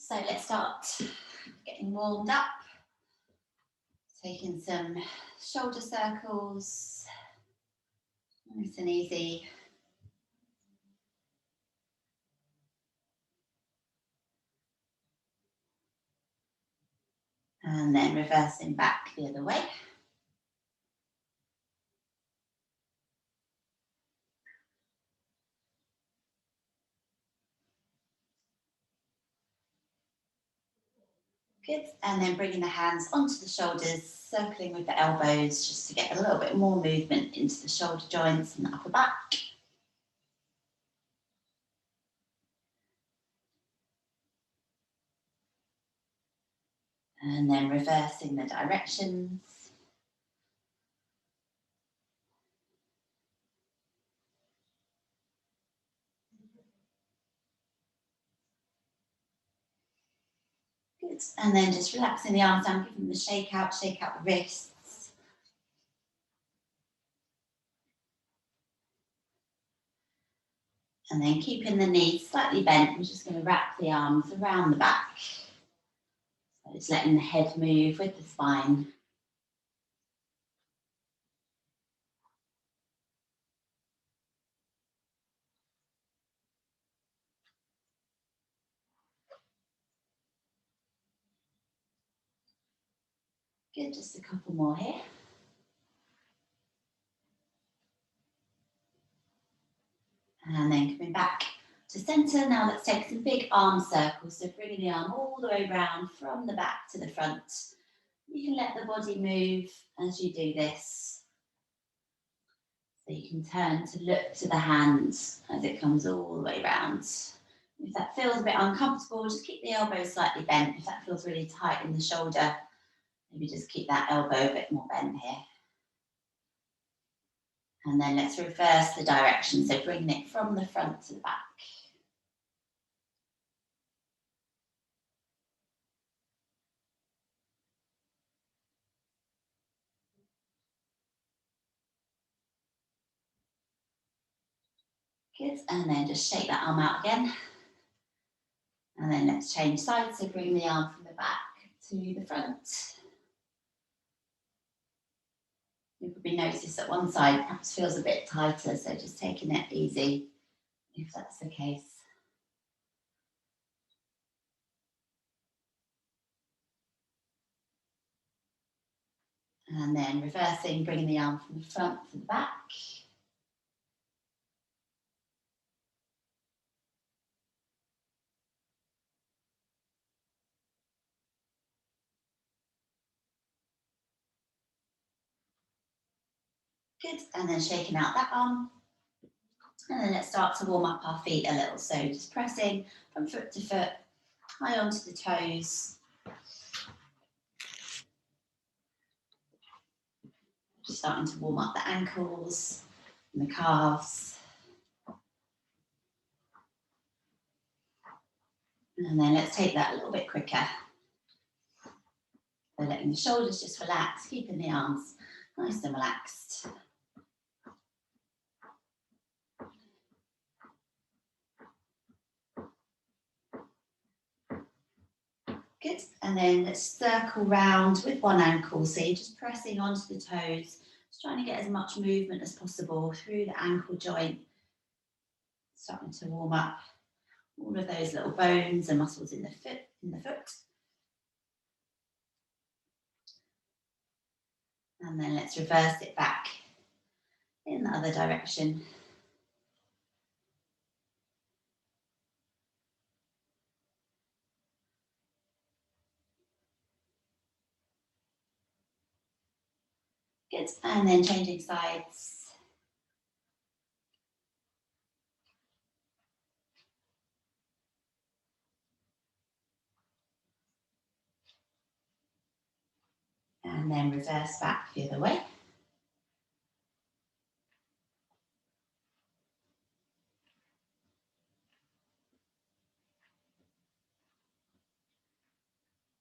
So let's start getting warmed up. Taking some shoulder circles, nice and easy. And then reversing back the other way. Good, and then bringing the hands onto the shoulders, circling with the elbows just to get a little bit more movement into the shoulder joints and the upper back. And then reversing the directions. Good, and then just relaxing the arms down, giving them the shake out the wrists. And then keeping the knees slightly bent, we're just going to wrap the arms around the back. So just letting the head move with the spine. Good, just a couple more here. And then coming back to centre. Now let's take some big arm circles. So bringing the arm all the way round from the back to the front. You can let the body move as you do this. So you can turn to look to the hands as it comes all the way round. If that feels a bit uncomfortable, just keep the elbow slightly bent. If that feels really tight in the shoulder, maybe just keep that elbow a bit more bent here. And then let's reverse the direction. So bringing it from the front to the back. Good, and then just shake that arm out again. And then let's change sides, so bring the arm from the back to the front. You'll probably notice that one side perhaps feels a bit tighter, so just taking it easy if that's the case. And then reversing, bringing the arm from the front to the back. Good, and then shaking out that arm. And then let's start to warm up our feet a little. So just pressing from foot to foot, high onto the toes. Just starting to warm up the ankles and the calves. And then let's take that a little bit quicker. So letting the shoulders just relax, keeping the arms nice and relaxed. Good, and then let's circle round with one ankle. So you're just pressing onto the toes, just trying to get as much movement as possible through the ankle joint. Starting to warm up all of those little bones and muscles in the foot. And then let's reverse it back in the other direction. Good, and then changing sides. And then reverse back the other way.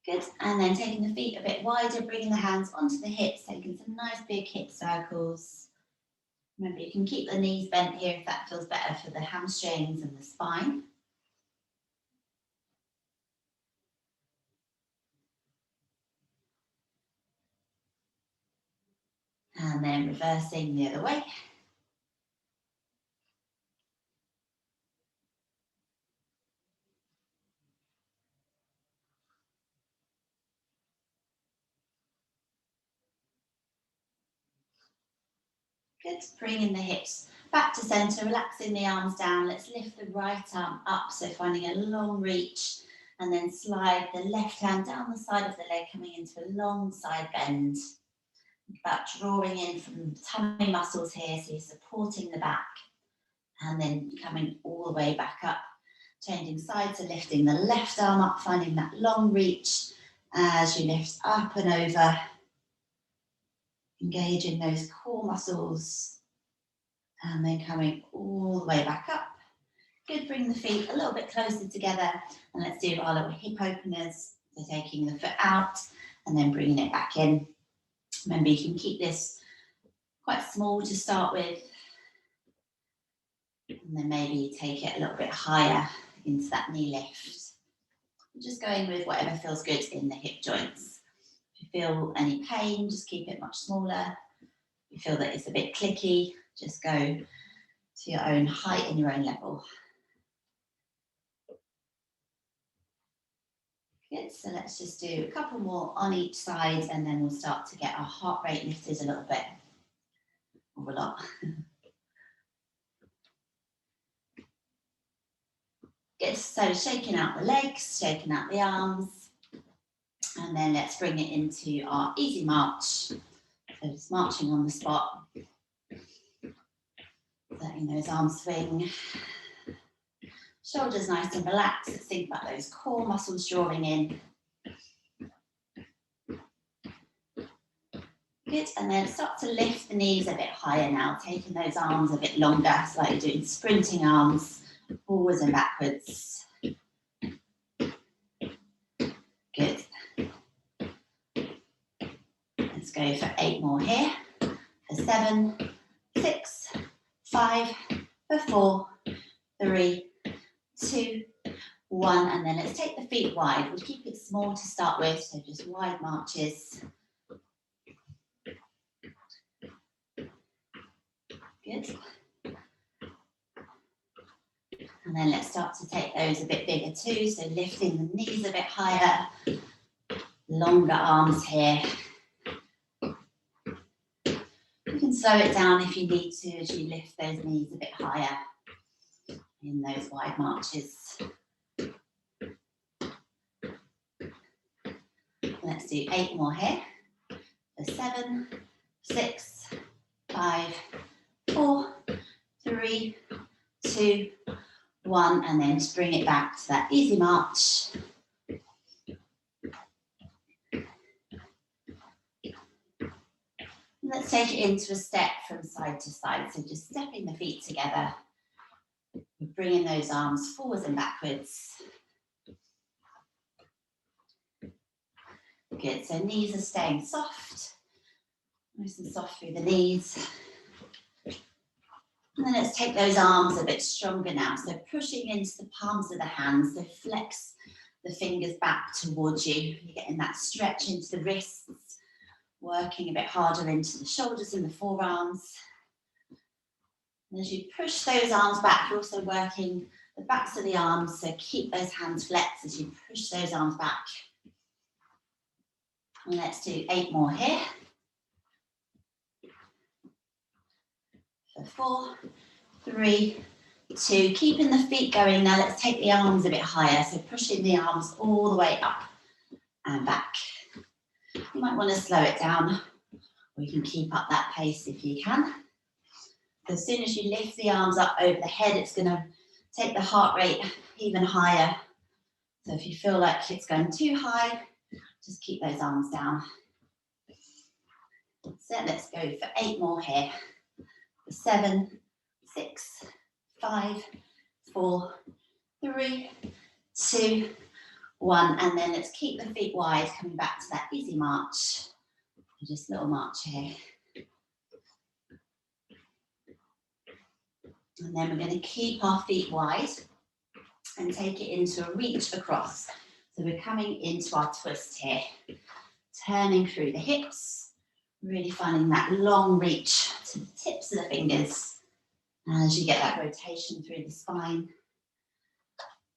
Good, and then taking the feet a bit wider, bringing the hands onto the hips, taking some nice big hip circles. Remember, you can keep the knees bent here if that feels better for the hamstrings and the spine. And then reversing the other way. Good, bringing the hips back to center, relaxing the arms down. Let's lift the right arm up, so finding a long reach, and then slide the left hand down the side of the leg, coming into a long side bend. About drawing in from the tummy muscles here, so you're supporting the back, and then coming all the way back up, changing sides, so lifting the left arm up, finding that long reach as you lift up and over, engaging those core muscles, and then coming all the way back up. Good, bring the feet a little bit closer together, and let's do our little hip openers. So taking the foot out and then bringing it back in. Remember, you can keep this quite small to start with, and then maybe take it a little bit higher into that knee lift. Just going with whatever feels good in the hip joints. If you feel any pain, just keep it much smaller. If you feel that it's a bit clicky, just go to your own height and your own level. Good, so let's just do a couple more on each side, and then we'll start to get our heart rate lifted a little bit, or a lot. Good, so shaking out the legs, shaking out the arms, and then let's bring it into our easy march. So just marching on the spot, letting those arms swing. Shoulders nice and relaxed. Let's think about those core muscles drawing in. Good, and then start to lift the knees a bit higher now, taking those arms a bit longer, so like you're doing sprinting arms, forwards and backwards. Good. Let's go for 8 more here. For 7, 6, 5, for 4, 3, 2, 1, and then let's take the feet wide. We'll keep it small to start with, so just wide marches. Good. And then let's start to take those a bit bigger too, so lifting the knees a bit higher, longer arms here. You can slow it down if you need to as you lift those knees a bit higher in those wide marches. Let's do 8 more here. So 7, 6, 5, 4, 3, 2, 1, and then just bring it back to that easy march. Let's take it into a step from side to side. So just stepping the feet together, bringing those arms forwards and backwards. Good, so knees are staying soft, nice and soft through the knees. And then let's take those arms a bit stronger now. So pushing into the palms of the hands, so flex the fingers back towards you. You're getting that stretch into the wrists, working a bit harder into the shoulders and the forearms. And as you push those arms back, you're also working the backs of the arms, so keep those hands flexed as you push those arms back. And let's do 8 more here. For 4, 3, 2, keeping the feet going. Now let's take the arms a bit higher, so pushing the arms all the way up and back. You might want to slow it down, or you can keep up that pace if you can. As soon as you lift the arms up over the head, it's going to take the heart rate even higher. So if you feel like it's going too high, just keep those arms down. So let's go for 8 more here. 7, 6, 5, 4, 3, 2, 1, and then let's keep the feet wide, coming back to that easy march. Just a little march here. And then we're going to keep our feet wide and take it into a reach across. So we're coming into our twist here, turning through the hips, Really finding that long reach to the tips of the fingers as you get that rotation through the spine.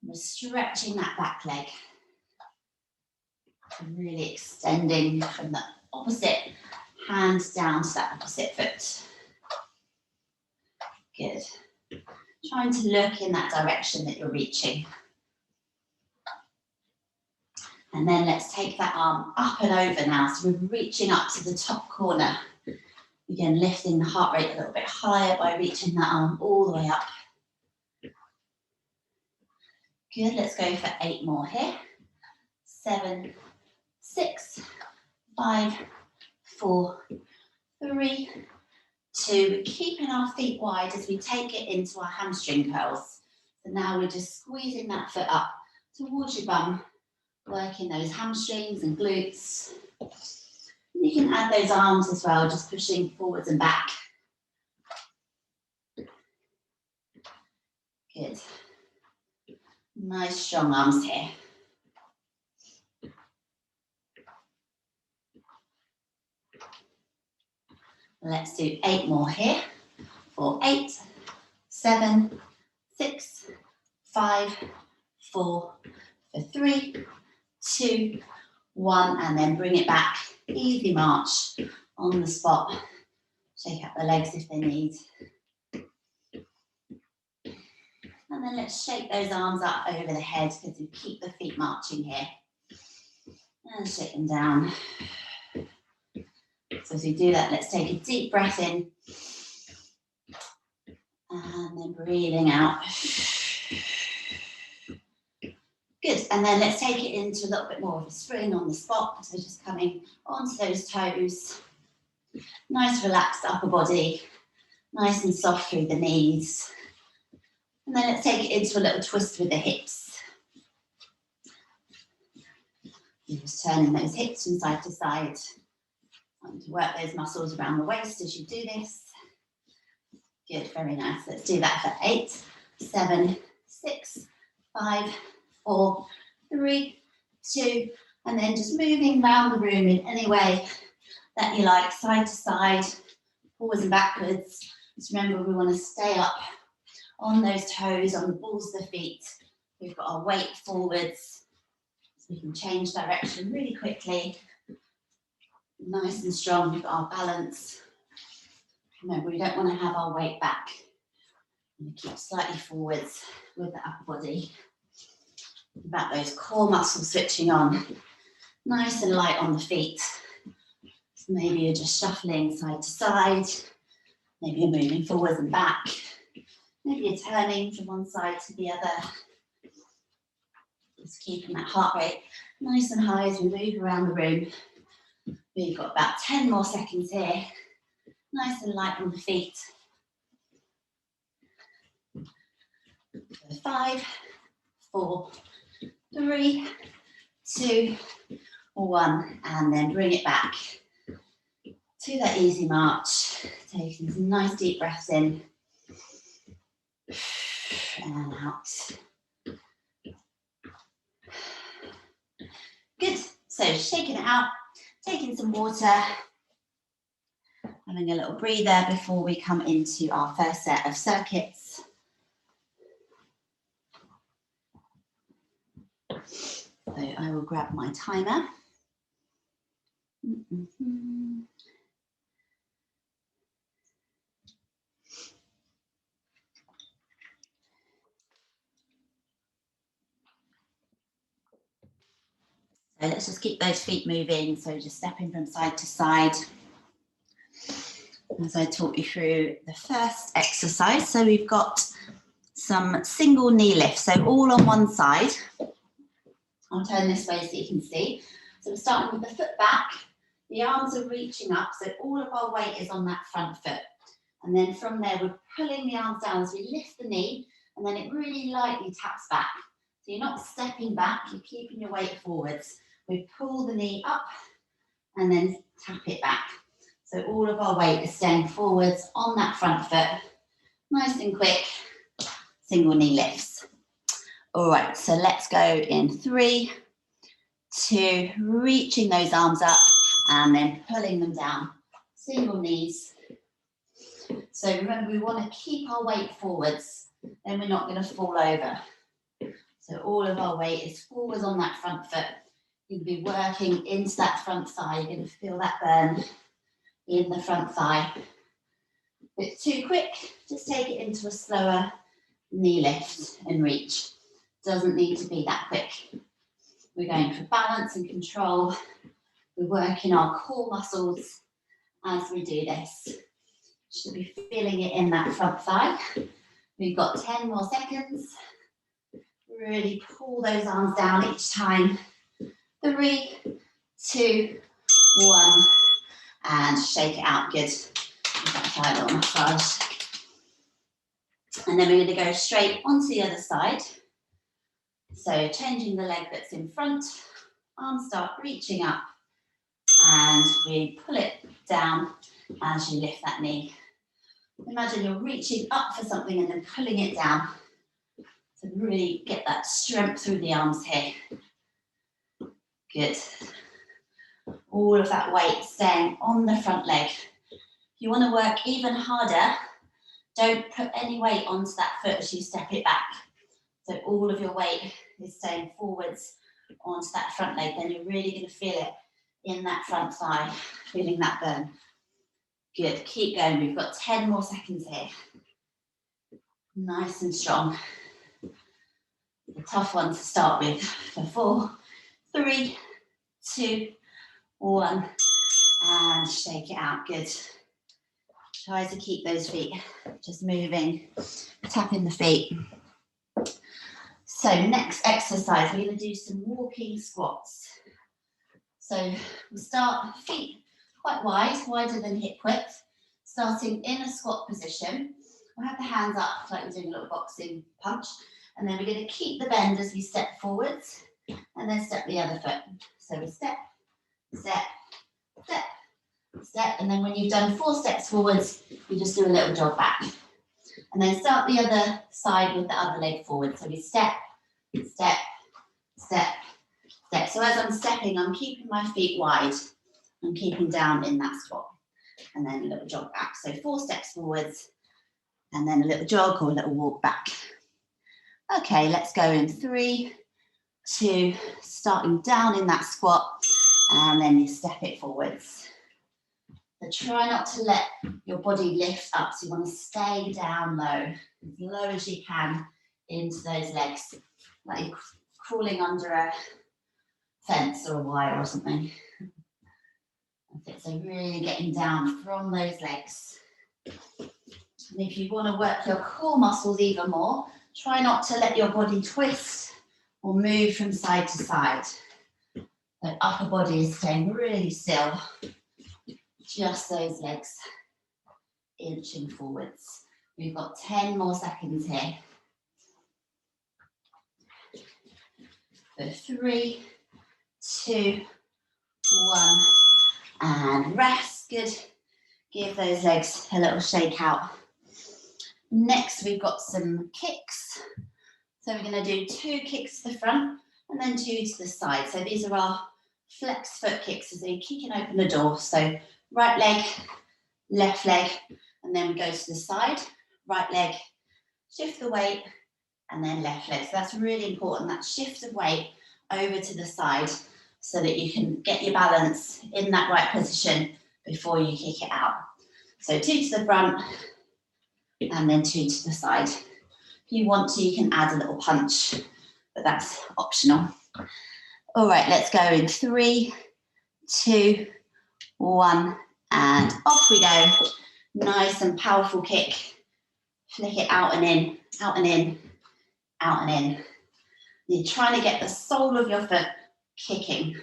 We're stretching that back leg. Really extending from the opposite hand down to that opposite foot. Good. Trying to look in that direction that you're reaching. And then let's take that arm up and over now. So we're reaching up to the top corner. Again, lifting the heart rate a little bit higher by reaching that arm all the way up. Good, let's go for 8 more here. 7, 6, 5, 4, 3, 2. Keeping our feet wide as we take it into our hamstring curls. So now we're just squeezing that foot up towards your bum, working those hamstrings and glutes. You can add those arms as well, just pushing forwards and back. Good. Nice strong arms here. Let's do 8 more here. For 8, 7, 6, 5, 4, for 3, 2, 1, and then bring it back. Easy march on the spot. Shake out the legs if they need. And then let's shake those arms up over the head because we keep the feet marching here. And shake them down. So as we do that, let's take a deep breath in. And then breathing out. Good, and then let's take it into a little bit more of a spring on the spot. So just coming onto those toes. Nice relaxed upper body. Nice and soft through the knees. And then let's take it into a little twist with the hips. You're just turning those hips from side to side. Trying to work those muscles around the waist as you do this. Good, very nice. Let's do that for 8, 7, 6, 5, 4, 3, 2, and then just moving around the room in any way that you like, side to side, forwards and backwards. Just remember, we want to stay up on those toes, on the balls of the feet. We've got our weight forwards, so we can change direction really quickly. Nice and strong, we've got our balance. Remember, we don't want to have our weight back. We keep slightly forwards with the upper body. About those core muscles switching on. Nice and light on the feet. So maybe you're just shuffling side to side. Maybe you're moving forwards and back. Maybe you're turning from one side to the other. Just keeping that heart rate nice and high as we move around the room. We've got about 10 more seconds here. Nice and light on the feet. 5, 4, 3, 2, 1, and then bring it back to that easy march. Taking some nice deep breaths in and out. Good, so shaking it out, taking some water, having a little breather before we come into our first set of circuits. So I will grab my timer. So let's just keep those feet moving. So just stepping from side to side as I talk you through the first exercise. So we've got some single knee lifts. So all on one side. I'll turn this way so you can see. So we're starting with the foot back. The arms are reaching up. So all of our weight is on that front foot. And then from there, we're pulling the arms down as we lift the knee. And then it really lightly taps back. So you're not stepping back. You're keeping your weight forwards. We pull the knee up and then tap it back. So all of our weight is staying forwards on that front foot. Nice and quick, single knee lifts. All right, so let's go in 3, 2, reaching those arms up and then pulling them down single knees. So remember, we want to keep our weight forwards, then we're not going to fall over. So all of our weight is forwards on that front foot. You'll be working into that front thigh. You're going to feel that burn in the front thigh. If it's too quick, just take it into a slower knee lift and reach. Doesn't need to be that quick. We're going for balance and control. We're working our core muscles as we do this. Should be feeling it in that front thigh. We've got 10 more seconds. Really pull those arms down each time. 3, 2, 1, and shake it out. Good. Try a little massage. And then we're going to go straight onto the other side. So changing the leg that's in front, arms start reaching up, and we pull it down as you lift that knee. Imagine you're reaching up for something and then pulling it down. So really get that strength through the arms here. Good. All of that weight staying on the front leg. If you want to work even harder, don't put any weight onto that foot as you step it back. So all of your weight is staying forwards onto that front leg. Then you're really going to feel it in that front thigh, feeling that burn. Good, keep going. We've got 10 more seconds here. Nice and strong. A tough one to start with. For 4, 3, 2, 1, and shake it out. Good. Try to keep those feet just moving, tapping the feet. So next exercise, we're going to do some walking squats. So we'll start feet quite wide, wider than hip width, starting in a squat position. We'll have the hands up like we're doing a little boxing punch, and then we're going to keep the bend as we step forwards, and then step the other foot. So we step, step, step, step, and then when you've done 4 steps forwards, you just do a little jog back. And then start the other side with the other leg forward. So we step, step, step, step. So as I'm stepping, I'm keeping my feet wide. I'm keeping down in that squat. And then a little jog back. So 4 steps forwards, and then a little jog or a little walk back. Okay, let's go in 3, 2, starting down in that squat, and then you step it forwards. So try not to let your body lift up. So you want to stay down low as you can into those legs, like you're crawling under a fence or a wire or something. So really getting down from those legs. And if you want to work your core muscles even more, try not to let your body twist or move from side to side. The upper body is staying really still. Just those legs inching forwards. We've got 10 more seconds here. So 3, 2, 1, and rest. Good. Give those legs a little shake out. Next, we've got some kicks. So we're going to do 2 kicks to the front and then 2 to the side. So these are our flex foot kicks as you're kicking open the door. So right leg, left leg, and then we go to the side. Right leg, shift the weight, and then left leg. So that's really important, that shift of weight over to the side so that you can get your balance in that right position before you kick it out. So 2 to the front, and then 2 to the side. If you want to, you can add a little punch, but that's optional. All right, let's go in 3, 2, 1, and off we go. Nice and powerful kick. Flick it out and in, out and in, out and in. You're trying to get the sole of your foot kicking.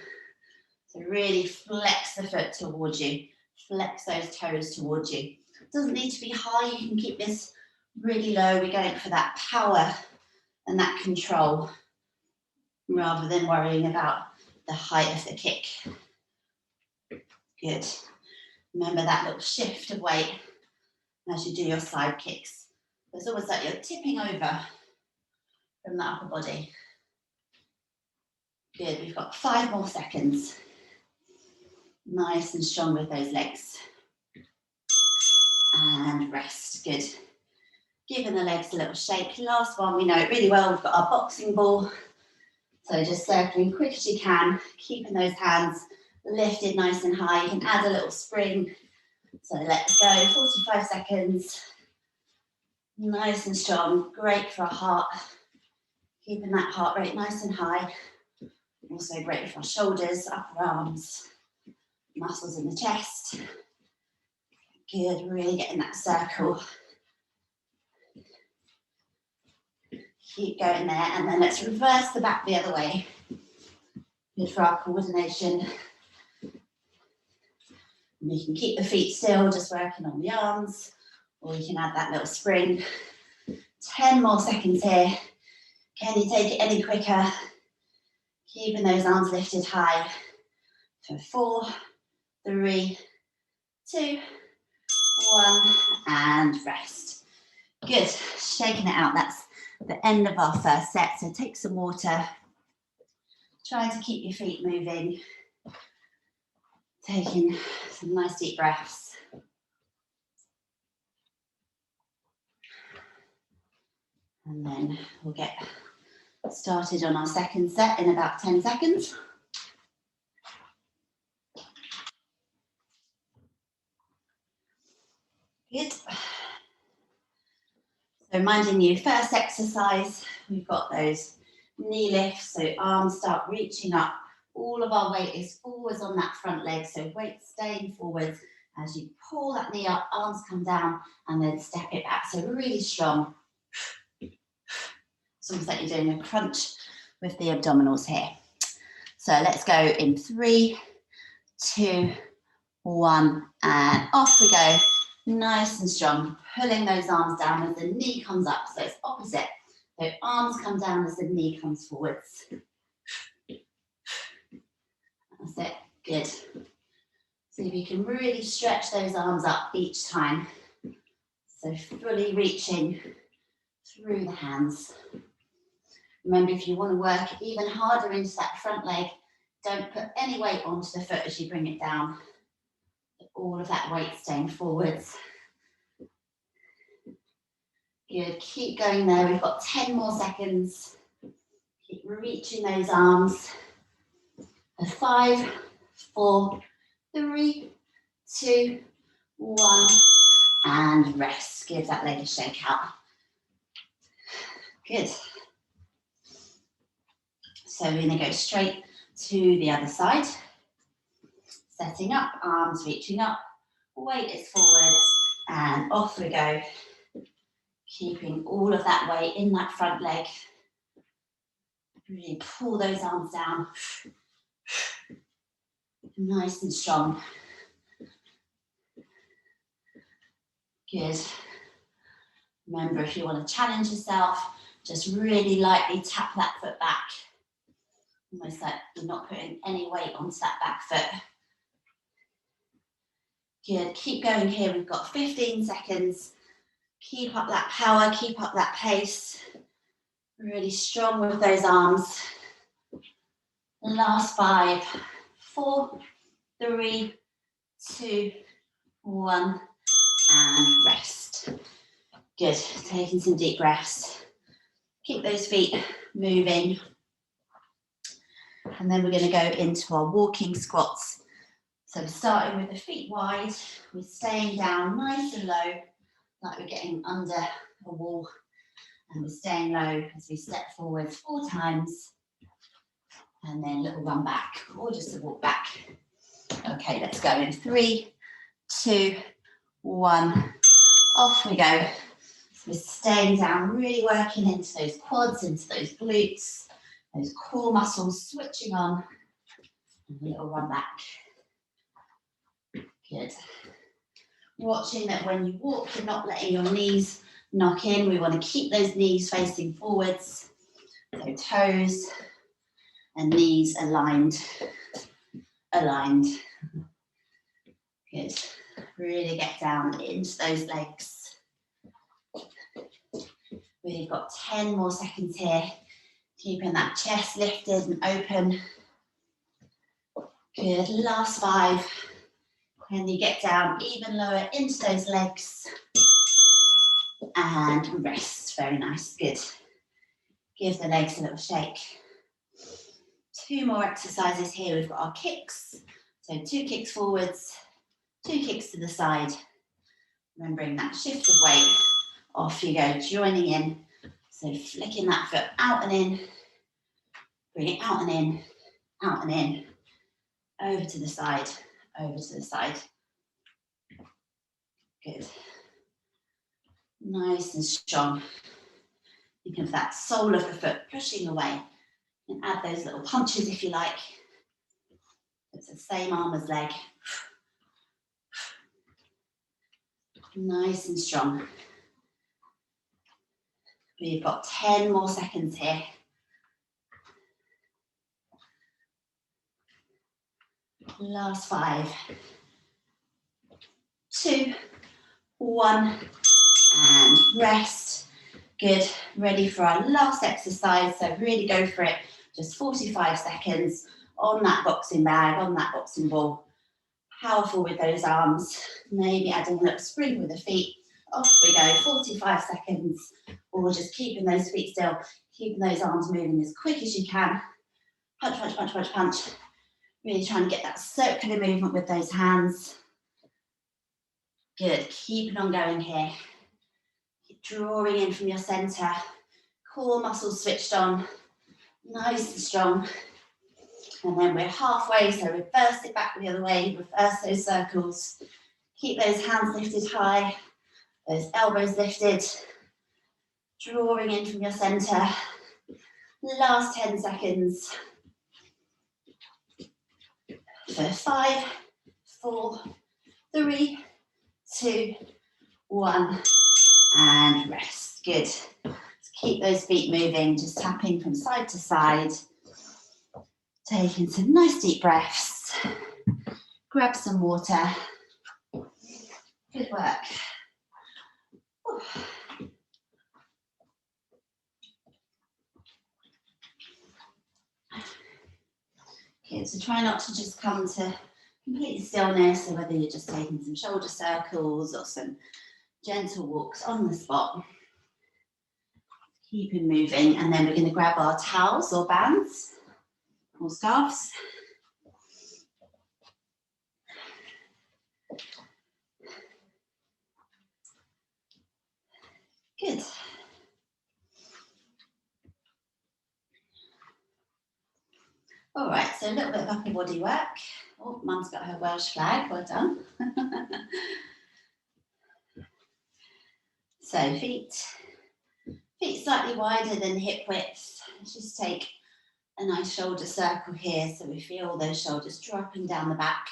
So really flex the foot towards you. Flex those toes towards you. It doesn't need to be high. You can keep this really low. We're going for that power and that control rather than worrying about the height of the kick. Good. Remember that little shift of weight as you do your side kicks. It's almost like you're tipping over from the upper body. Good, we've got 5 more seconds. Nice and strong with those legs. and rest. Good. Giving the legs a little shake. Last one, we know it really well. We've got our boxing ball. So just circling quick as you can, keeping those hands lifted nice and high. You can add a little spring. So let's go, 45 seconds. Nice and strong, great for our heart. Keeping that heart rate nice and high. Also great for our shoulders, upper arms, muscles in the chest. Good, really getting that circle. Keep going there, and then let's reverse the back the other way. Good for our coordination. You can keep the feet still, just working on the arms, or you can add that little spring. 10 more seconds here. Can you take it any quicker? Keeping those arms lifted high. For 4, 3, 2, 1, and rest. Good, shaking it out. That's the end of our first set. So take some water. Try to keep your feet moving. Taking some nice deep breaths. And then we'll get started on our second set in about 10 seconds. Good. So reminding you, first exercise, we've got those knee lifts, so arms start reaching up. All of our weight is forwards on that front leg, so weight staying forwards. As you pull that knee up, arms come down, and then step it back. So really strong. It's almost like you're doing a crunch with the abdominals here. So let's go in 3, 2, 1, and off we go. Nice and strong, pulling those arms down as the knee comes up. So it's opposite. So arms come down as the knee comes forwards. That's it, good. See if you can really stretch those arms up each time. So fully reaching through the hands. Remember, if you want to work even harder into that front leg, don't put any weight onto the foot as you bring it down. All of that weight staying forwards. Good, keep going there. We've got 10 more seconds. Keep reaching those arms. 5, 4, 3, 2, 1, and rest. Give that leg a shake out. Good. So we're going to go straight to the other side. Setting up, arms reaching up, weight is forwards, and off we go. Keeping all of that weight in that front leg. Really pull those arms down. Nice and strong. Good. Remember, if you want to challenge yourself, just really lightly tap that foot back. Almost like you're not putting any weight onto that back foot. Good, keep going here. We've got 15 seconds. Keep up that power, keep up that pace. Really strong with those arms. Last 5, 4, 3, 2, 1, and rest. Good, taking some deep breaths. Keep those feet moving. And then we're going to go into our walking squats. So starting with the feet wide, we're staying down nice and low, like we're getting under a wall. And we're staying low as we step forward 4 times. And then a little run back, or just a walk back. Okay, let's go in 3, 2, 1. Off we go. So we're staying down, really working into those quads, into those glutes, those core muscles switching on. And a little run back. Good. Watching that when you walk, you're not letting your knees knock in. We want to keep those knees facing forwards. So toes and knees aligned. Aligned. Good. Really get down into those legs. We've got 10 more seconds here. Keeping that chest lifted and open. Good. Last 5. When you get down even lower into those legs and rest. Very nice, good. Give the legs a little shake. 2 more exercises here. We've got our kicks. So 2 kicks forwards, 2 kicks to the side. Remembering that shift of weight. Off you go, joining in. So flicking that foot out and in. Bring it out and in, out and in. Over to the side, over to the side. Good. Nice and strong. Think of that sole of the foot pushing away. And add those little punches if you like. It's the same arm as leg. Nice and strong. We've got 10 more seconds here. Last 5, 2, 1, and rest. Good. Ready for our last exercise. So really go for it. Just 45 seconds on that boxing bag, on that boxing ball. Powerful with those arms. Maybe adding a little spring with the feet. Off we go. 45 seconds. Or just keeping those feet still. Keeping those arms moving as quick as you can. Punch, punch, punch, punch, punch. Really trying to get that circular movement with those hands. Good. Keeping on going here. Keep drawing in from your centre. Core muscles switched on. Nice and strong. And then we're halfway, so reverse it back the other way. Reverse those circles. Keep those hands lifted high. Those elbows lifted. Drawing in from your centre. Last 10 seconds. For 5, 4, 3, 2, 1, and rest. Good. Keep those feet moving, just tapping from side to side. Taking some nice deep breaths. Grab some water. Good work. Good, so try not to just come to complete stillness, or whether you're just taking some shoulder circles or some gentle walks on the spot. Keep it moving, and then we're going to grab our towels or bands or scarves. Good. All right, so a little bit of upper body work. Oh, Mum's got her Welsh flag, well done. So feet slightly wider than hip width. Just take a nice shoulder circle here, so we feel those shoulders dropping down the back.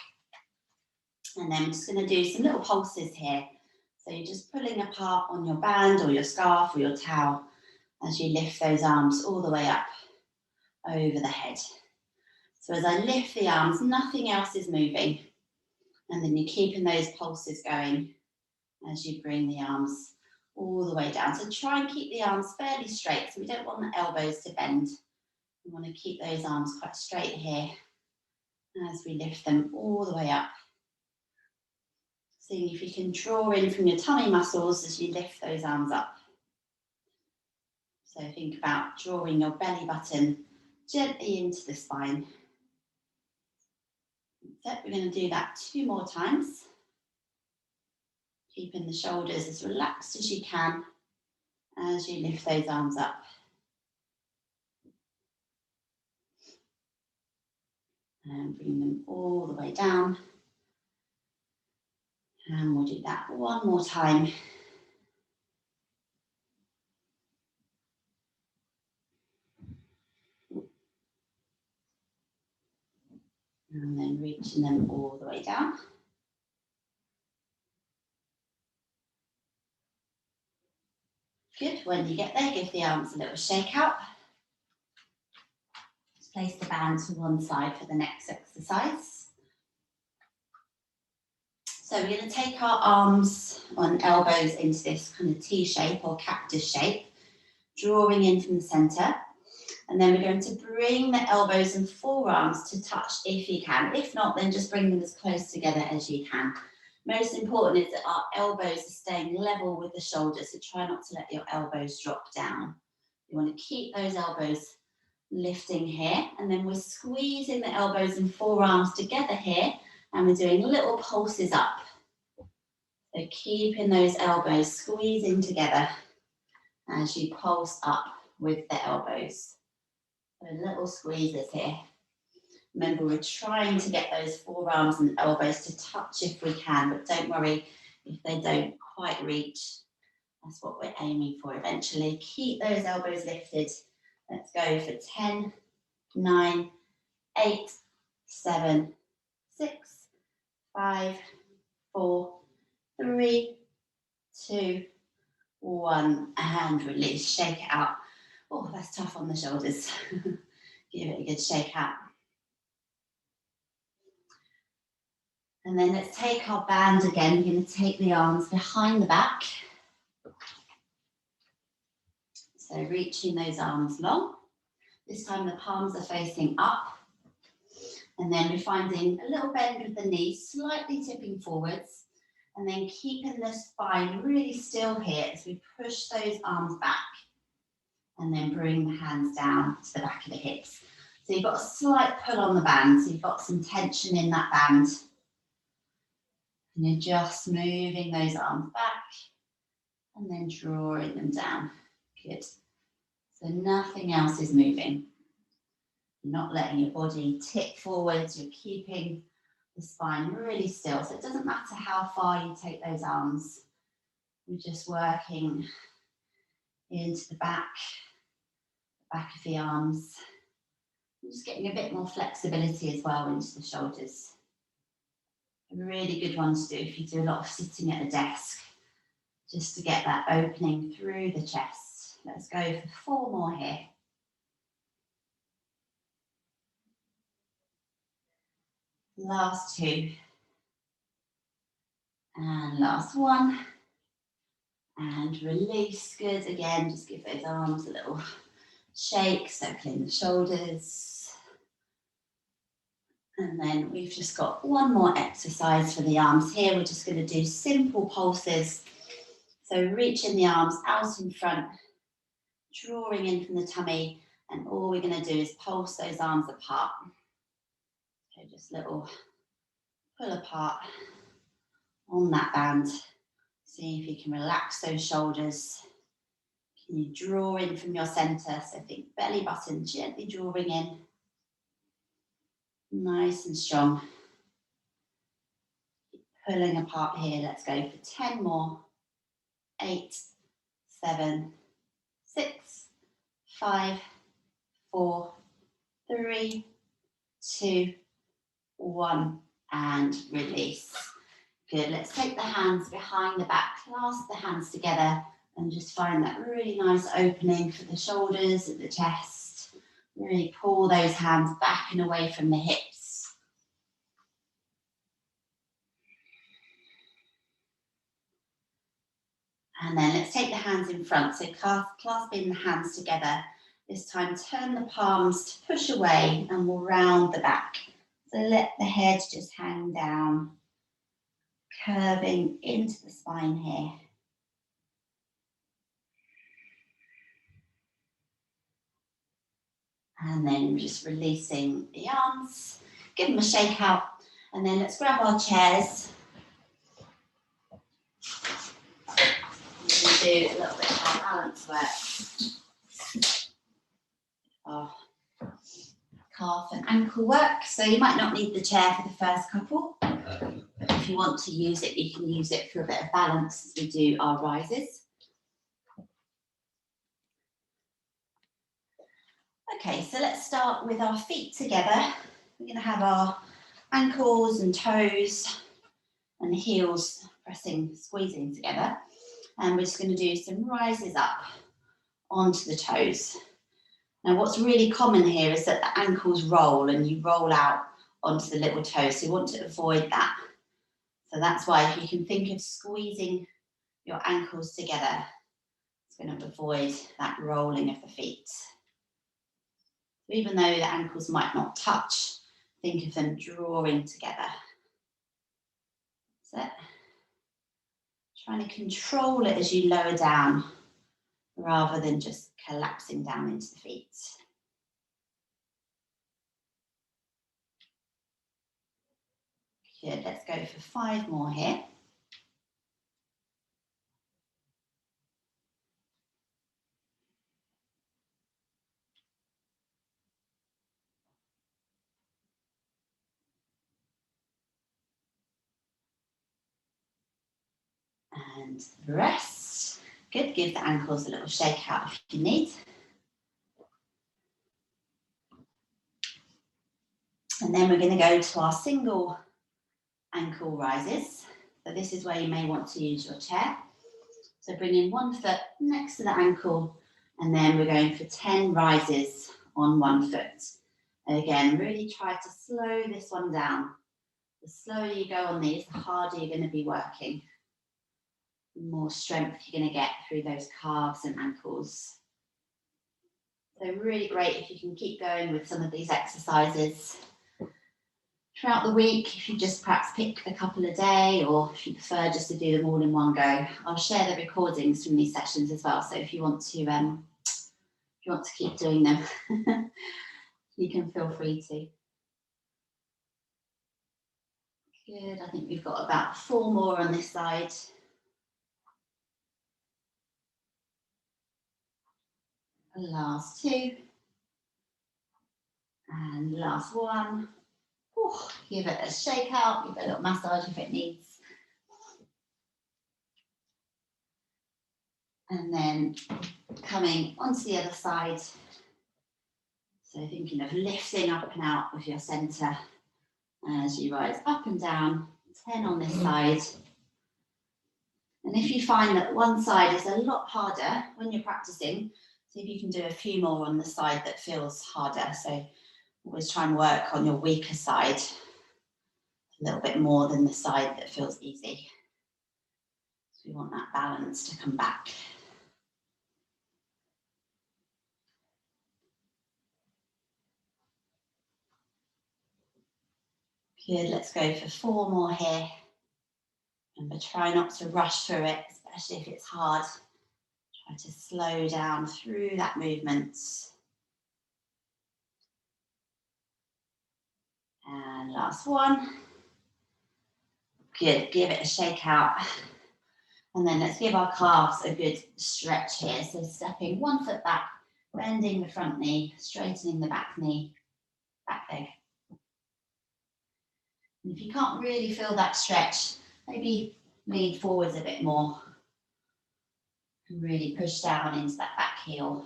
And then we're just going to do some little pulses here. So you're just pulling apart on your band or your scarf or your towel as you lift those arms all the way up over the head. So as I lift the arms, nothing else is moving. And then you're keeping those pulses going as you bring the arms all the way down. So try and keep the arms fairly straight. So we don't want the elbows to bend. We want to keep those arms quite straight here as we lift them all the way up. Seeing if you can draw in from your tummy muscles as you lift those arms up. So think about drawing your belly button gently into the spine. So we're going to do that 2 more times. Keeping the shoulders as relaxed as you can as you lift those arms up. And bring them all the way down. And we'll do that 1 more time. And then reaching them all the way down. Good. When you get there, give the arms a little shake out. Just place the band to one side for the next exercise. So we're going to take our arms on elbows into this kind of T shape or cactus shape, drawing in from the centre. And then we're going to bring the elbows and forearms to touch if you can. If not, then just bring them as close together as you can. Most important is that our elbows are staying level with the shoulders, so try not to let your elbows drop down. You want to keep those elbows lifting here, and then we're squeezing the elbows and forearms together here, and we're doing little pulses up. So keeping those elbows squeezing together as you pulse up with the elbows. So little squeezes here. Remember, we're trying to get those forearms and elbows to touch if we can, but don't worry if they don't quite reach. That's what we're aiming for eventually. Keep those elbows lifted. Let's go for 10, 9, 8, 7, 6, 5, 4, 3, 2, 1, and release. Shake it out. Oh, that's tough on the shoulders. Give it a good shake out. And then let's take our band again. We're going to take the arms behind the back. So reaching those arms long. This time the palms are facing up. And then we're finding a little bend with the knees, slightly tipping forwards. And then keeping the spine really still here as we push those arms back. And then bring the hands down to the back of the hips. So you've got a slight pull on the band. So you've got some tension in that band. And you're just moving those arms back and then drawing them down. Good. So nothing else is moving. You're not letting your body tip forwards. You're keeping the spine really still. So it doesn't matter how far you take those arms. We're just working into the back of the arms. I'm just getting a bit more flexibility as well into the shoulders. A really good one to do if you do a lot of sitting at a desk, just to get that opening through the chest. Let's go for 4 more here. Last 2. And last 1. And release. Good. Again, just give those arms a little shake, circling the shoulders. And then we've just got 1 more exercise for the arms here. We're just going to do simple pulses. So reaching the arms out in front, drawing in from the tummy, and all we're going to do is pulse those arms apart. So just little pull apart on that band. See if you can relax those shoulders. Can you draw in from your center? So think belly button gently drawing in. Nice and strong. Keep pulling apart here. Let's go for 10 more. 8, 7, 6, 5, 4, 3, 2, 1, and release. Good. Let's take the hands behind the back, clasp the hands together, and just find that really nice opening for the shoulders and the chest. Really pull those hands back and away from the hips. And then let's take the hands in front. So clasping the hands together. This time turn the palms to push away and we'll round the back. So let the head just hang down, curving into the spine here. And then just releasing the arms, give them a shake out, and then let's grab our chairs. We'll do a little bit of our balance work. Our calf and ankle work. So you might not need the chair for the first couple. If you want to use it, you can use it for a bit of balance as we do our rises. Okay, so let's start with our feet together. We're going to have our ankles and toes and heels pressing, squeezing together. And we're just going to do some rises up onto the toes. Now, what's really common here is that the ankles roll and you roll out onto the little toes. So you want to avoid that. So that's why if you can think of squeezing your ankles together, it's going to avoid that rolling of the feet. Even though the ankles might not touch, think of them drawing together. That's it. Trying to control it as you lower down rather than just collapsing down into the feet. Good, let's go for 5 more here. And rest. Good, give the ankles a little shake out if you need. And then we're going to go to our single ankle rises. So this is where you may want to use your chair. So bring in one foot next to the ankle, and then we're going for 10 rises on one foot. And again, really try to slow this one down. The slower you go on these, the harder you're going to be working. The more strength you're going to get through those calves and ankles. So really great if you can keep going with some of these exercises throughout the week. If you just perhaps pick a couple a day, or if you prefer just to do them all in one go. I'll share the recordings from these sessions as well. So if you want to keep doing them, you can feel free to. Good. I think we've got about 4 more on this side. Last 2. And last 1. Ooh, give it a shake out, give it a little massage if it needs. And then coming onto the other side. So thinking of lifting up and out of your centre as you rise up and down, 10 on this side. And if you find that one side is a lot harder when you're practicing, see if you can do a few more on the side that feels harder. So always try and work on your weaker side a little bit more than the side that feels easy. So we want that balance to come back. Good, let's go for 4 more here. Remember, try not to rush through it, especially if it's hard. Try to slow down through that movement. And last 1. Good, give it a shake out. And then let's give our calves a good stretch here. So stepping 1 foot back, bending the front knee, straightening the back knee, back leg. And if you can't really feel that stretch, maybe lean forwards a bit more and really push down into that back heel.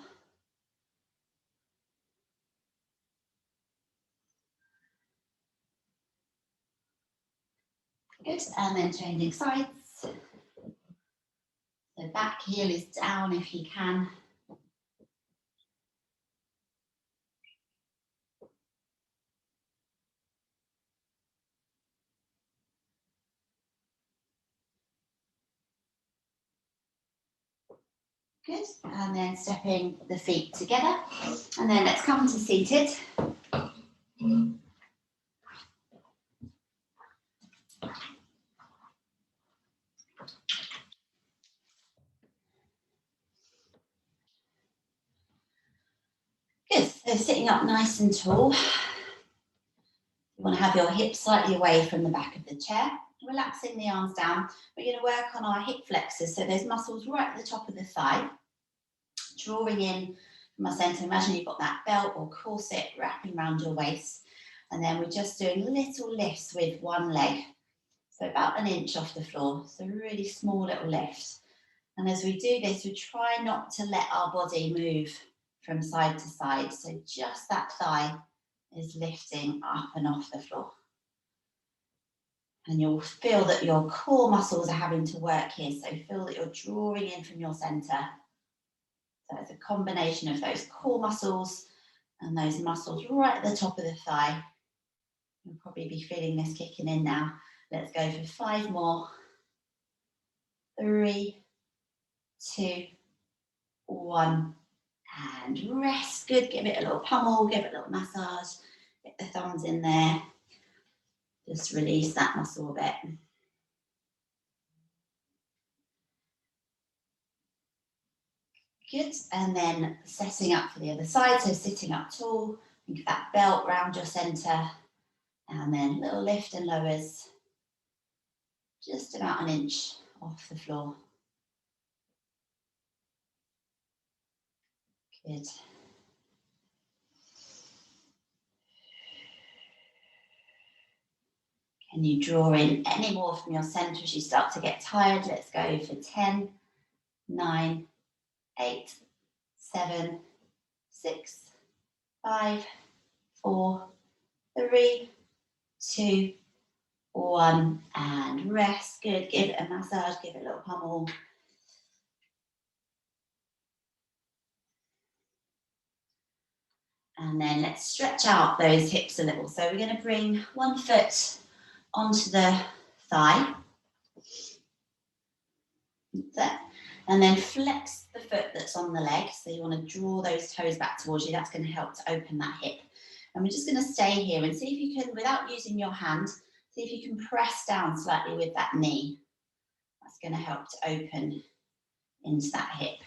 Good, and then changing sides. So back heel is down if you can. Good, and then stepping the feet together. And then let's come to seated. Good, so sitting up nice and tall. You want to have your hips slightly away from the back of the chair. Relaxing the arms down. We're going to work on our hip flexors, so those muscles right at the top of the thigh. Drawing in from our centre. Imagine you've got that belt or corset wrapping around your waist. And then we're just doing little lifts with one leg. So about 1 inch off the floor. So really small little lifts. And as we do this, we try not to let our body move from side to side. So just that thigh is lifting up and off the floor. And you'll feel that your core muscles are having to work here. So feel that you're drawing in from your centre. So it's a combination of those core muscles and those muscles right at the top of the thigh. You'll probably be feeling this kicking in now. Let's go for 5 more. 3, 2, 1. And rest. Good. Give it a little pummel, give it a little massage. Get the thumbs in there. Just release that muscle a bit. Good. And then setting up for the other side. So sitting up tall. Think of that belt round your centre. And then little lift and lowers. Just about an inch off the floor. Good. Can you draw in any more from your centre as you start to get tired? Let's go for 10, 9, 8, 7, 6, 5, 4, 3, 2, 1, and rest. Good. Give it a massage, give it a little pummel. And then let's stretch out those hips a little. So we're going to bring one foot onto the thigh. There. And then flex the foot that's on the leg. So you want to draw those toes back towards you. That's going to help to open that hip. And we're just going to stay here and see if you can, without using your hand, see if you can press down slightly with that knee. That's going to help to open into that hip.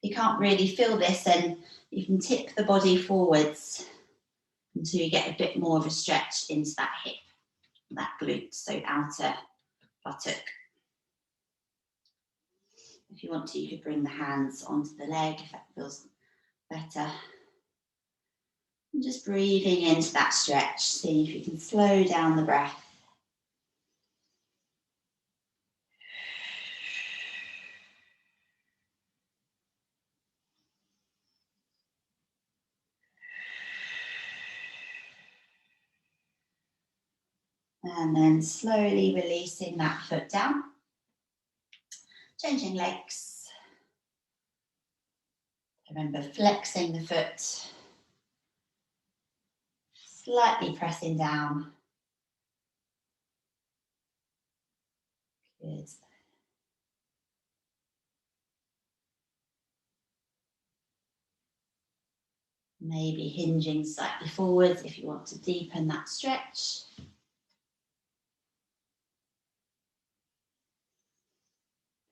If you can't really feel this, then you can tip the body forwards until you get a bit more of a stretch into that hip, that glute, so outer buttock. If you want to, you could bring the hands onto the leg if that feels better. And just breathing into that stretch, see if you can slow down the breath. And then slowly releasing that foot down. Changing legs. Remember, flexing the foot. Slightly pressing down. Good. Maybe hinging slightly forwards if you want to deepen that stretch.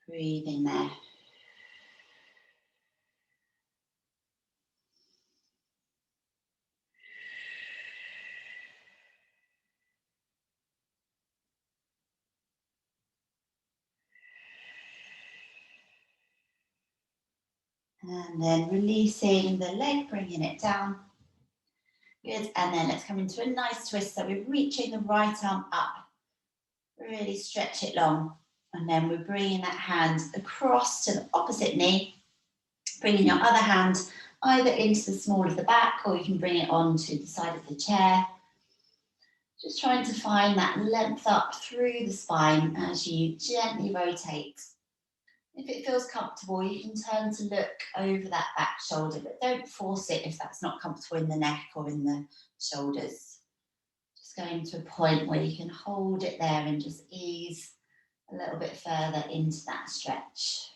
Breathing there. And then releasing the leg, bringing it down. Good, and then let's come into a nice twist. So we're reaching the right arm up. Really stretch it long. And then we're bringing that hand across to the opposite knee. Bringing your other hand either into the small of the back, or you can bring it onto the side of the chair. Just trying to find that length up through the spine as you gently rotate. If it feels comfortable, you can turn to look over that back shoulder, but don't force it if that's not comfortable in the neck or in the shoulders. Just going to a point where you can hold it there and just ease a little bit further into that stretch.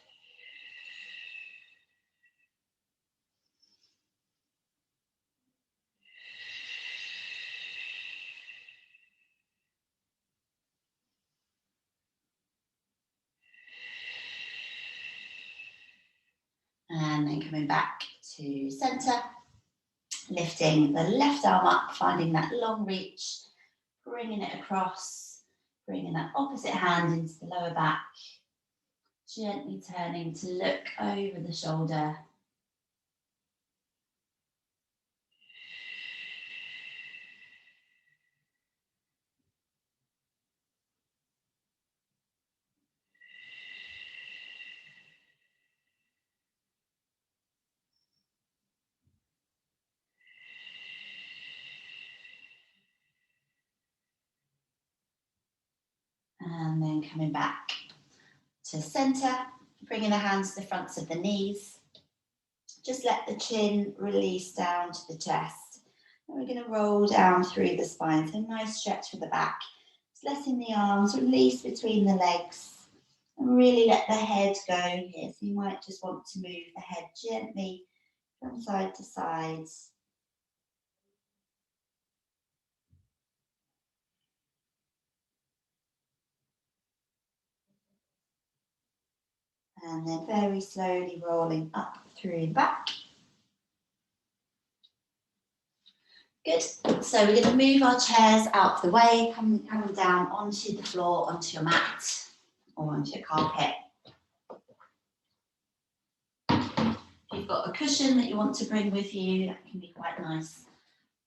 And then coming back to centre, lifting the left arm up, finding that long reach, bringing it across, bringing that opposite hand into the lower back, gently turning to look over the shoulder. And then coming back to centre, bringing the hands to the fronts of the knees. Just let the chin release down to the chest. And we're going to roll down through the spine. So nice stretch for the back. Just letting the arms release between the legs. And really let the head go here. So you might just want to move the head gently from side to side. And then very slowly rolling up through the back. Good. So we're going to move our chairs out of the way, coming down onto the floor, onto your mat or onto your carpet. If you've got a cushion that you want to bring with you, that can be quite nice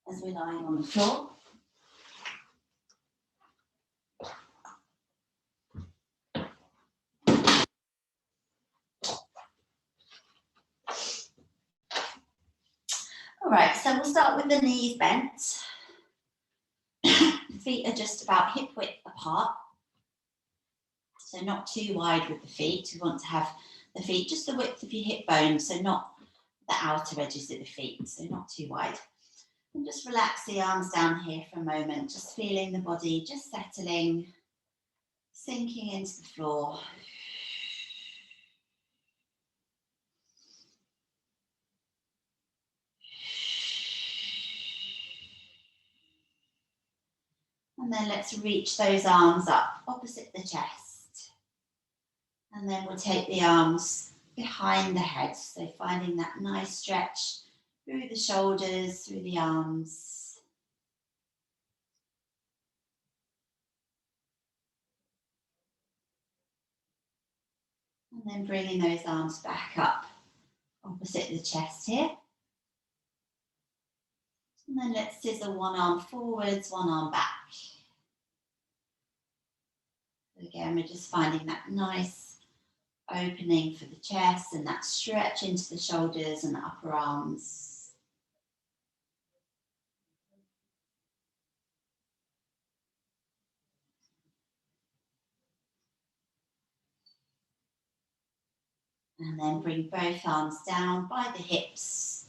as we're lying on the floor. All right, so we'll start with the knees bent. Feet are just about hip width apart, so not too wide with the feet. We want to have the feet just the width of your hip bone, so not the outer edges of the feet, so not too wide. And just relax the arms down here for a moment, just feeling the body just settling, sinking into the floor. And then let's reach those arms up opposite the chest. And then we'll take the arms behind the head, so finding that nice stretch through the shoulders, through the arms. And then bringing those arms back up opposite the chest here. And then let's scissor one arm forwards, one arm back. Again, we're just finding that nice opening for the chest and that stretch into the shoulders and the upper arms. And then bring both arms down by the hips.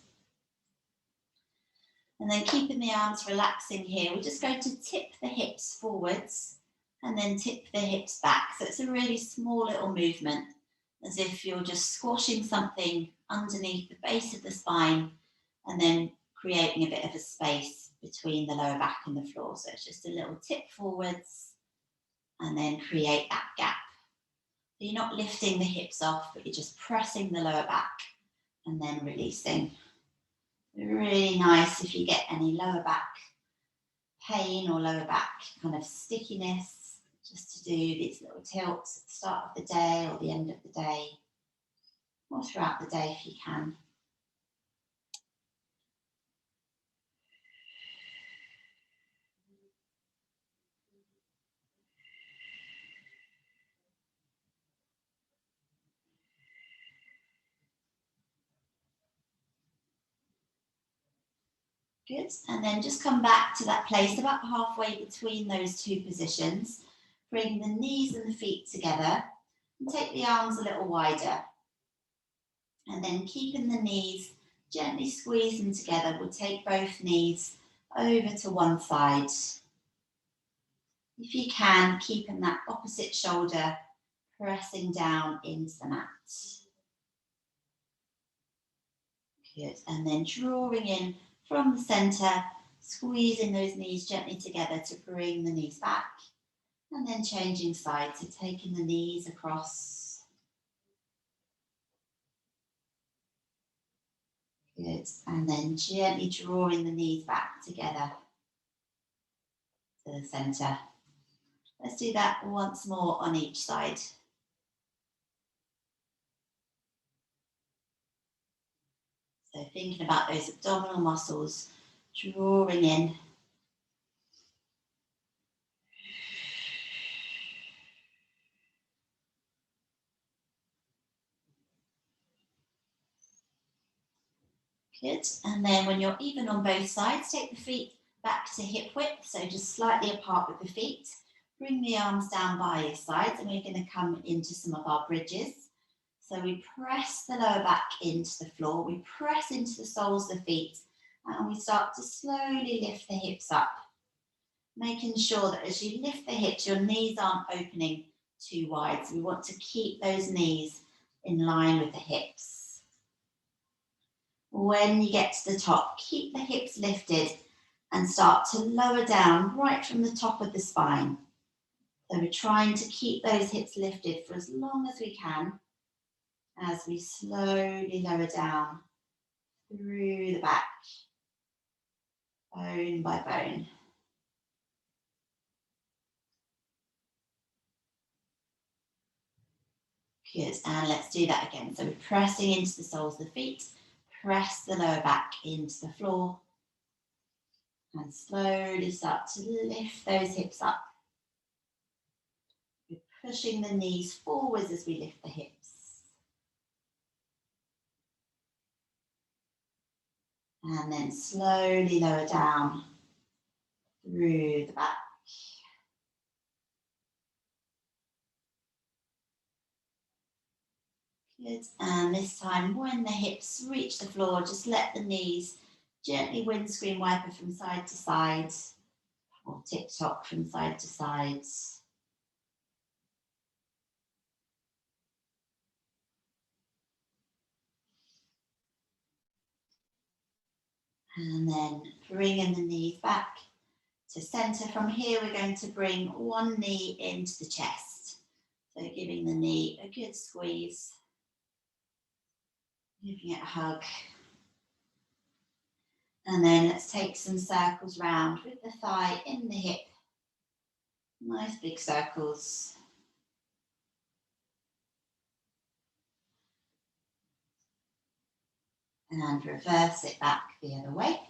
And then keeping the arms relaxing here, we're just going to tip the hips forwards and then tip the hips back. So it's a really small little movement, as if you're just squashing something underneath the base of the spine and then creating a bit of a space between the lower back and the floor. So it's just a little tip forwards and then create that gap. So you're not lifting the hips off, but you're just pressing the lower back and then releasing. Really nice if you get any lower back pain or lower back kind of stickiness, just to do these little tilts at the start of the day or the end of the day, or throughout the day if you can. Good, and then just come back to that place about halfway between those two positions. Bring the knees and the feet together and take the arms a little wider. And then keeping the knees gently squeezing together, we'll take both knees over to one side. If you can, keeping that opposite shoulder pressing down into the mat. Good, and then drawing in from the centre, squeezing those knees gently together to bring the knees back, and then changing sides, so taking the knees across. Good, and then gently drawing the knees back together to the centre. Let's do that once more on each side. So thinking about those abdominal muscles, drawing in. Good, and then when you're even on both sides, take the feet back to hip width, so just slightly apart with the feet. Bring the arms down by your sides, and we're going to come into some of our bridges. So we press the lower back into the floor, we press into the soles of the feet, and we start to slowly lift the hips up, making sure that as you lift the hips, your knees aren't opening too wide. So we want to keep those knees in line with the hips. When you get to the top, keep the hips lifted and start to lower down right from the top of the spine. So we're trying to keep those hips lifted for as long as we can as we slowly lower down through the back, bone by bone. Good, and let's do that again. So we're pressing into the soles of the feet, press the lower back into the floor, and slowly start to lift those hips up. We're pushing the knees forwards as we lift the hips. And then slowly lower down through the back. Good, and this time when the hips reach the floor, just let the knees gently windscreen wiper from side to side, or tick-tock from side to side. And then bringing the knees back to center. From here, we're going to bring one knee into the chest. So giving the knee a good squeeze, giving it a hug. And then let's take some circles round with the thigh in the hip. Nice big circles. And reverse it back the other way.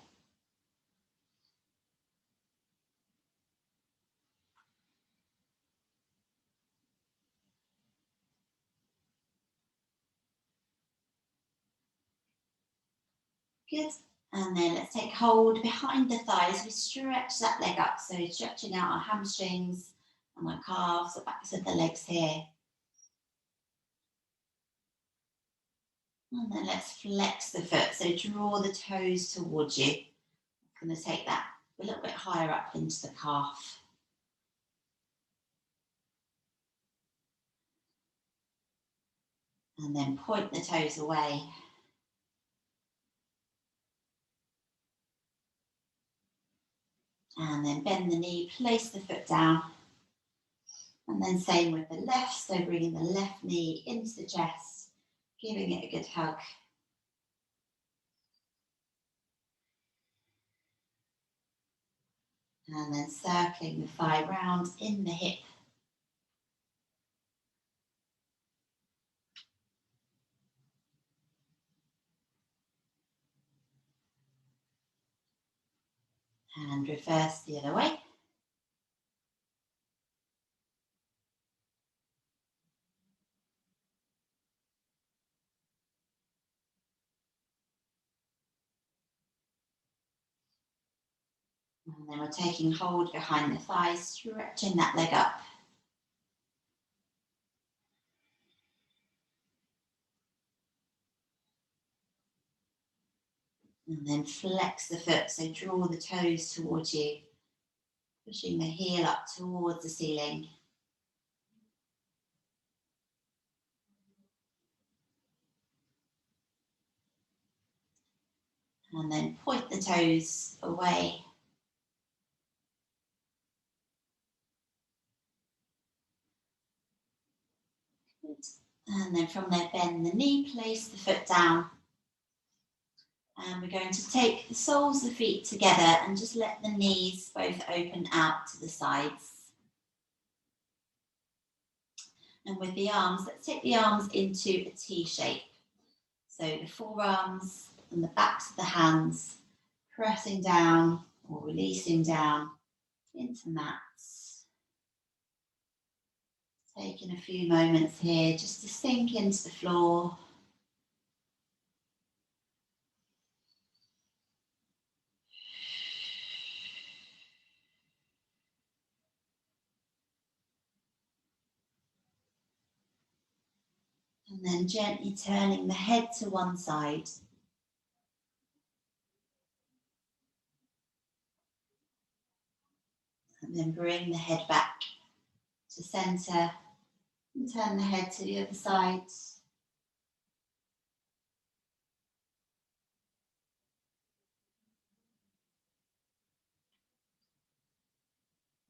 Good. And then let's take hold behind the thighs. We stretch that leg up. So stretching out our hamstrings and our calves, the backs of the legs here. And then let's flex the foot. So draw the toes towards you. I'm going to take that a little bit higher up into the calf. And then point the toes away. And then bend the knee, place the foot down. And then same with the left. So bringing the left knee into the chest, giving it a good hug. And then circling the thigh round in the hip. And reverse the other way. And then we're taking hold behind the thighs, stretching that leg up. And then flex the foot, so draw the toes towards you, pushing the heel up towards the ceiling. And then point the toes away. Good. And then from there, bend the knee, place the foot down. And we're going to take the soles of the feet together and just let the knees both open out to the sides. And with the arms, let's take the arms into a T shape. So the forearms and the backs of the hands pressing down or releasing down into mats. Taking a few moments here just to sink into the floor. And then gently turning the head to one side. And then bring the head back to center and turn the head to the other side.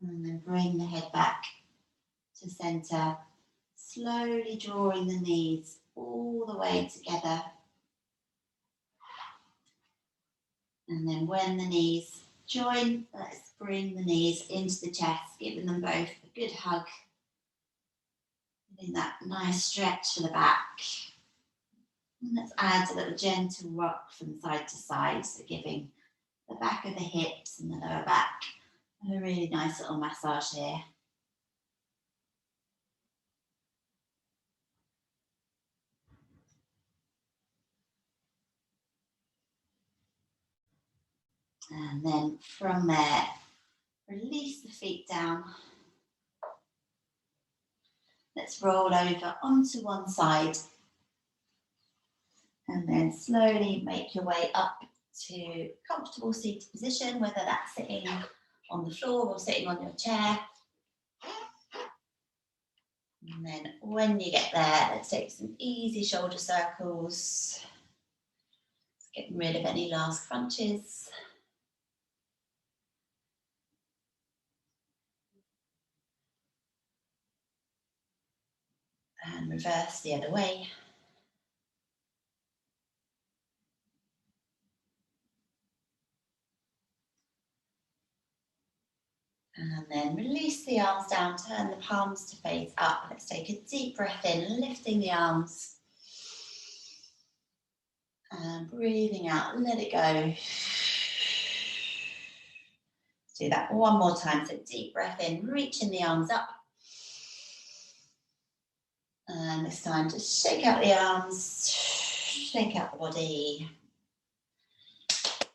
And then bring the head back to centre, slowly drawing the knees all the way together. And then when the knees join, let's bring the knees into the chest, giving them both a good hug. Giving that nice stretch for the back. And let's add a little gentle rock from side to side, so giving the back of the hips and the lower back a really nice little massage here. And then from there, release the feet down. Let's roll over onto one side. And then slowly make your way up to comfortable seated position, whether that's sitting on the floor or sitting on your chair. And then when you get there, let's take some easy shoulder circles. Let's get rid of any last crunches. And reverse the other way. And then release the arms down, turn the palms to face up. Let's take a deep breath in, lifting the arms. And breathing out, let it go. Let's do that one more time. So deep breath in, reaching the arms up. And this time just shake out the arms, shake out the body.